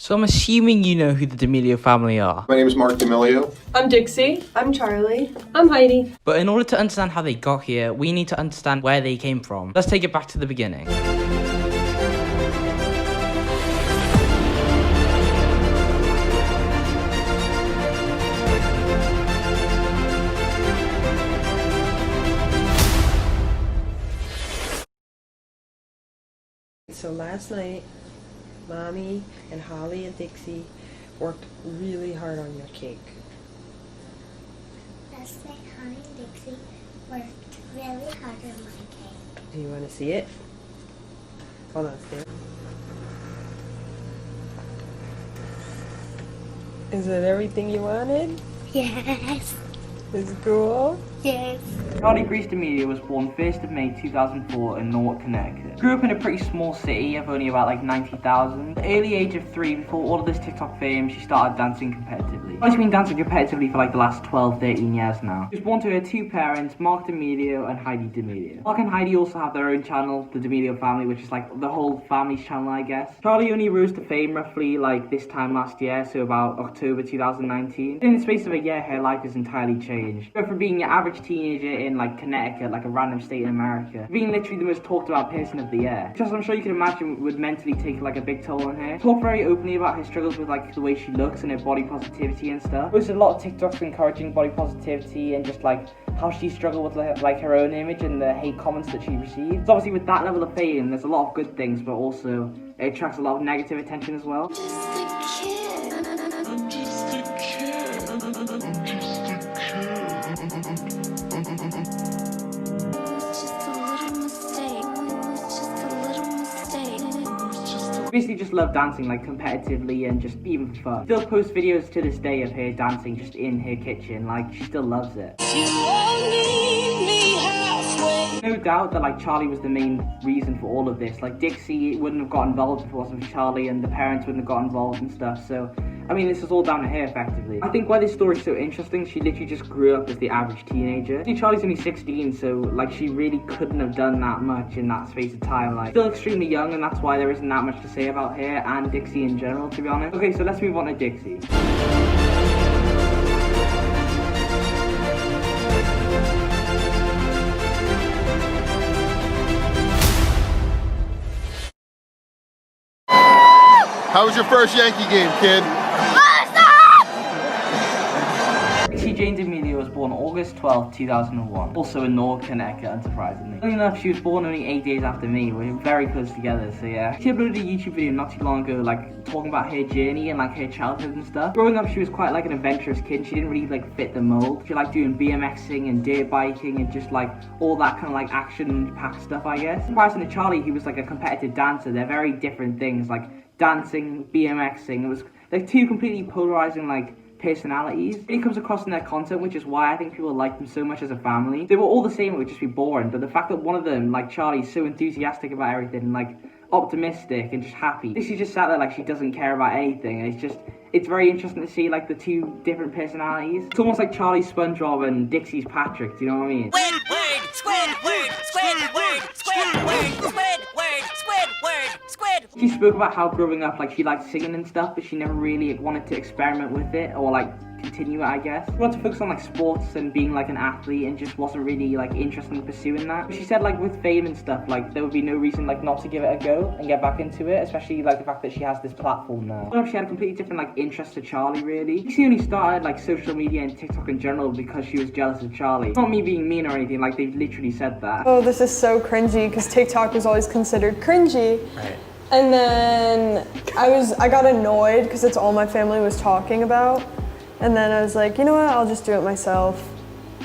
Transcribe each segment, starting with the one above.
So I'm assuming you know who the D'Amelio family are. My name is Mark D'Amelio. I'm Dixie. I'm Charli. I'm Heidi. But in order to understand how they got here, we need to understand where they came from. Let's take it back to the beginning. So last night, Mommy and Holly and Dixie worked really hard on your cake. Last night, Holly and Dixie worked really hard on my cake. Do you want to see it? Hold on, stand. Is it everything you wanted? Yes. Is it cool? Yes. Charli D'Amelio was born 1st of May 2004 in Newark, Connecticut. Grew up in a pretty small city of only about 90,000. At the early age of 3, before all of this TikTok fame, she started dancing competitively. Charli's been dancing competitively for the last 12, 13 years now. She was born to her two parents, Mark D'Amelio and Heidi D'Amelio. Mark and Heidi also have their own channel, the D'Amelio family, which is the whole family's channel, I guess. Charli only rose to fame roughly this time last year, so about October 2019. In the space of a year, her life has entirely changed. But from being an average teenager in Connecticut, a random state in America, being literally the most talked about person of the year, which, as I'm sure you can imagine, would mentally take a big toll on her. Talked very openly about her struggles with the way she looks and her body positivity and stuff. Posted a lot of TikToks encouraging body positivity and just how she struggled with her own image and the hate comments that she received. So obviously with that level of fame, there's a lot of good things, but also it attracts a lot of negative attention as well. Basically just love dancing competitively and just even for fun. Still posts videos to this day of her dancing just in her kitchen, she still loves it. No doubt that Charli was the main reason for all of this. Dixie wouldn't have got involved if it wasn't for Charli, and the parents wouldn't have got involved and stuff, so I mean, this is all down to her, effectively. I think why this story is so interesting, she literally just grew up as the average teenager. Charli's only 16, so, she really couldn't have done that much in that space of time. Still extremely young, and that's why there isn't that much to say about her and Dixie in general, to be honest. Okay, so let's move on to Dixie. How was your first Yankee game, kid? Dixie D'Amelio was born August 12, 2001, also in Newark, Connecticut, unsurprisingly. Funny enough, she was born only 8 days after me. We're very close together, so yeah. She uploaded a YouTube video not too long ago, talking about her journey and her childhood and stuff. Growing up, she was quite an adventurous kid. She didn't really fit the mold. She liked doing BMXing and dirt biking and just all that kind of action-packed stuff, I guess. In comparison to Charli, who was a competitive dancer, they're very different things. Dancing, BMXing, it was two completely polarizing personalities. It really comes across in their content, which is why I think people like them so much as a family. They were all the same, it would just be boring, but the fact that one of them, Charli, is so enthusiastic about everything, optimistic and just happy. She just sat there she doesn't care about anything, and it's very interesting to see the two different personalities. It's almost like Charlie's SpongeBob and Dixie's Patrick, do you know what I mean? She spoke about how growing up, she liked singing and stuff, but she never really wanted to experiment with it or continue it, I guess. She wanted to focus on sports and being an athlete, and just wasn't really interested in pursuing that. But she said with fame and stuff, there would be no reason not to give it a go and get back into it, especially the fact that she has this platform now. I don't know if she had a completely different interest to Charli, really. She only started social media and TikTok in general because she was jealous of Charli. It's not me being mean or anything, they literally said that. Oh, this is so cringy because TikTok was always considered cringy. Right. And then I got annoyed because it's all my family was talking about. And then I was like, you know what, I'll just do it myself.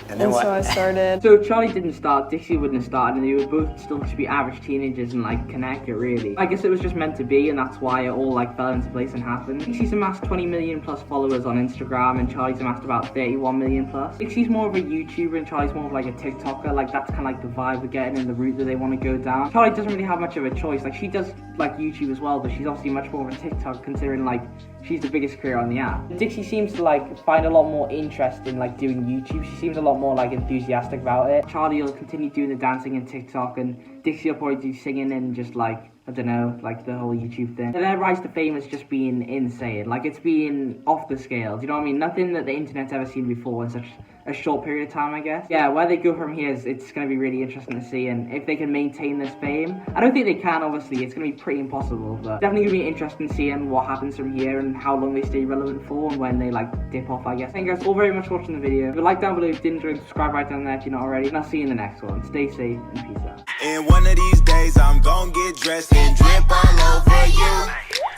And so I started. So Charli didn't start, Dixie wouldn't have started, and they were both still to be average teenagers in Connecticut, really. I guess it was just meant to be, and that's why it all fell into place and happened. Dixie's amassed 20 million plus followers on Instagram, and Charli's amassed about 31 million plus. Dixie's more of a YouTuber, and Charli's more of a TikToker. That's kind of the vibe we're getting and the route that they want to go down. Charli doesn't really have much of a choice. She does YouTube as well, but she's obviously much more of a TikTok, considering she's the biggest creator on the app. Dixie seems to find a lot more interest in doing YouTube. She seems a lot more enthusiastic about it. Charli will continue doing the dancing and TikTok, and Dixie will probably do singing and just a I don't know, like the whole YouTube thing. Their rise to fame has just been insane. Like, it's been off the scale. Do you know what I mean? Nothing that the internet's ever seen before in such a short period of time, I guess. Yeah, where they go from here, it's going to be really interesting to see, and if they can maintain this fame. I don't think they can, obviously. It's going to be pretty impossible, but definitely going to be interesting seeing what happens from here and how long they stay relevant for and when they, like, dip off, I guess. Thank you guys all very much for watching the video. If you like down below, if you did enjoy, subscribe right down there if you're not already, and I'll see you in the next one. Stay safe and peace out. And one of these days I'm gonna get dressed and drip all over you.